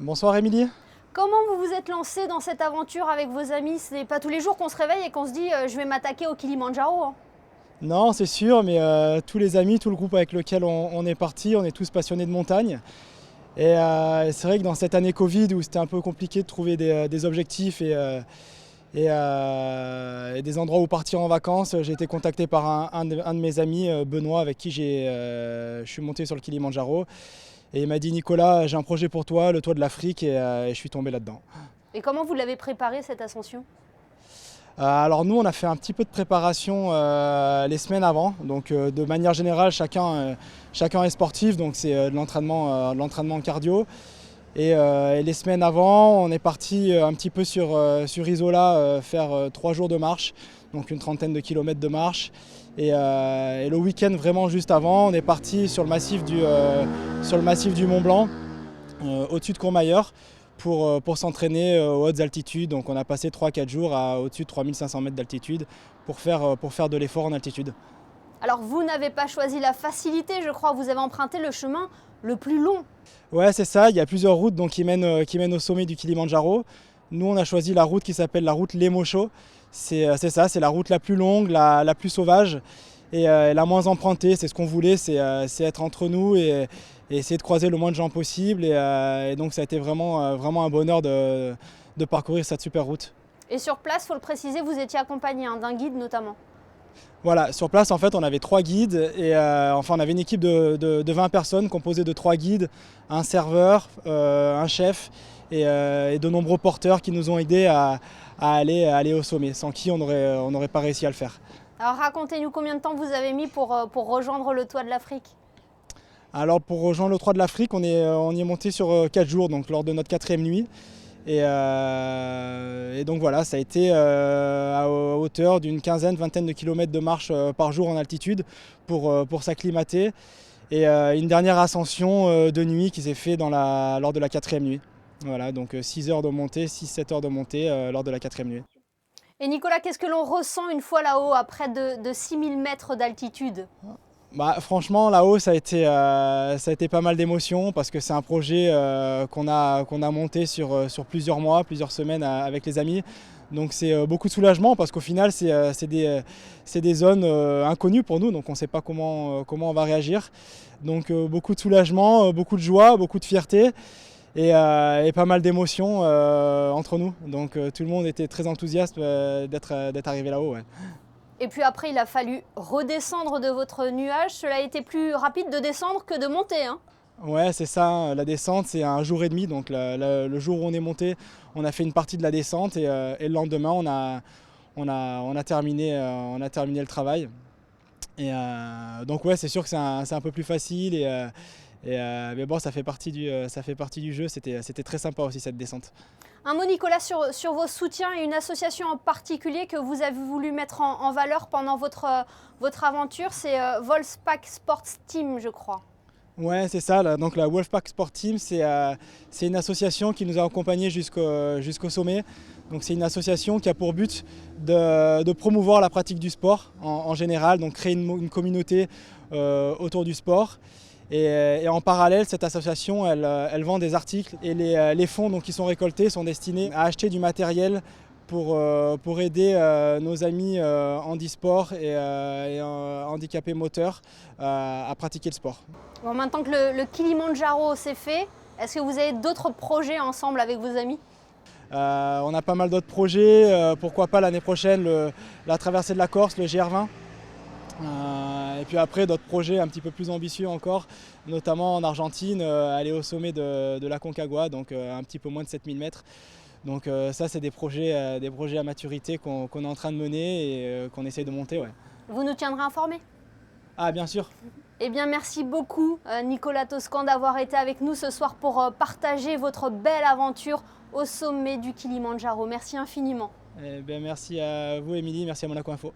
Bonsoir Émilie. Comment vous vous êtes lancé dans cette aventure avec vos amis? Ce n'est pas tous les jours qu'on se réveille et qu'on se dit je vais m'attaquer au Kilimandjaro, hein. Non, c'est sûr, mais tous les amis, tout le groupe avec lequel on est parti, on est tous passionnés de montagne. Et c'est vrai que dans cette année Covid où c'était un peu compliqué de trouver des objectifs et des endroits où partir en vacances, j'ai été contacté par un de mes amis, Benoît, avec qui je suis monté sur le Kilimandjaro. Et il m'a dit: Nicolas, j'ai un projet pour toi, le toit de l'Afrique, et je suis tombé là-dedans. Et comment vous l'avez préparé cette ascension? Alors nous, on a fait un petit peu de préparation les semaines avant. Donc de manière générale, chacun est sportif, donc c'est de l'entraînement cardio. Et les semaines avant, on est parti un petit peu sur Isola faire 3 jours de marche, donc une trentaine de kilomètres de marche. Et le week-end vraiment juste avant, on est parti sur le massif du Mont Blanc, au-dessus de Courmayeur, pour s'entraîner aux hautes altitudes. Donc on a passé 3-4 jours au-dessus de 3500 mètres d'altitude pour faire de l'effort en altitude. Alors vous n'avez pas choisi la facilité, je crois, vous avez emprunté le chemin le plus long. Ouais, c'est ça, il y a plusieurs routes donc, qui mènent au sommet du Kilimandjaro. Nous, on a choisi la route qui s'appelle la route Lemosho. C'est ça, c'est la route la plus longue, la plus sauvage et la moins empruntée. C'est ce qu'on voulait, c'est être entre nous et essayer de croiser le moins de gens possible. Et donc ça a été vraiment un bonheur de parcourir cette super route. Et sur place, il faut le préciser, vous étiez accompagné d'un guide notamment. Voilà, sur place en fait on avait 3 guides et enfin on avait une équipe de 20 personnes composée de 3 guides, un serveur, un chef et de nombreux porteurs qui nous ont aidés à aller au sommet, sans qui on n'aurait pas réussi à le faire. Alors racontez-nous combien de temps vous avez mis pour rejoindre le toit de l'Afrique? Alors pour rejoindre le toit de l'Afrique, on y est monté sur 4 jours, donc lors de notre 4e nuit. Et donc voilà, ça a été à hauteur d'une vingtaine de kilomètres de marche par jour en altitude pour s'acclimater. Et une dernière ascension de nuit qui s'est faite lors de la 4e nuit. Voilà, donc 6 heures de montée, 6-7 heures de montée lors de la 4e nuit. Et Nicolas, qu'est-ce que l'on ressent une fois là-haut, à près de 6000 mètres d'altitude? Bah, franchement, là-haut, ça a été pas mal d'émotions parce que c'est un projet qu'on a monté sur plusieurs mois, plusieurs semaines avec les amis. Donc c'est beaucoup de soulagement parce qu'au final, c'est des zones inconnues pour nous, donc on ne sait pas comment on va réagir. Donc beaucoup de soulagement, beaucoup de joie, beaucoup de fierté et pas mal d'émotions entre nous. Donc tout le monde était très enthousiaste d'être arrivé là-haut. Ouais. Et puis après, il a fallu redescendre de votre nuage. Cela a été plus rapide de descendre que de monter, hein. Ouais, c'est ça. La descente, c'est un jour et demi. Donc le jour où on est monté, on a fait une partie de la descente et le lendemain, on a terminé le travail. Et donc ouais, c'est sûr que c'est un peu plus facile mais bon, ça fait partie du jeu. C'était très sympa aussi cette descente. Un mot, Nicolas, sur vos soutiens et une association en particulier que vous avez voulu mettre en valeur pendant votre aventure, c'est Wolfpack Sports Team, je crois. Ouais, c'est ça. Donc la Wolfpack Sport Team, c'est une association qui nous a accompagnés jusqu'au sommet. Donc c'est une association qui a pour but de promouvoir la pratique du sport en général, donc créer une communauté autour du sport. Et en parallèle, cette association, elle vend des articles et les fonds donc, qui sont récoltés sont destinés à acheter du matériel pour aider nos amis handisport et handicapés moteurs à pratiquer le sport. Bon, maintenant que le Kilimandjaro s'est fait, est-ce que vous avez d'autres projets ensemble avec vos amis? On a pas mal d'autres projets, pourquoi pas l'année prochaine la traversée de la Corse, le GR20. Et puis après d'autres projets un petit peu plus ambitieux encore, notamment en Argentine, aller au sommet de la Concagua, donc un petit peu moins de 7000 mètres. Donc ça c'est des projets à maturité qu'on est en train de mener et qu'on essaie de monter. Ouais. Vous nous tiendrez informés? Ah bien sûr. Eh bien merci beaucoup Nicolas Toscan d'avoir été avec nous ce soir pour partager votre belle aventure au sommet du Kilimandjaro. Merci infiniment. Eh bien, merci à vous Émilie, merci à Monaco Info.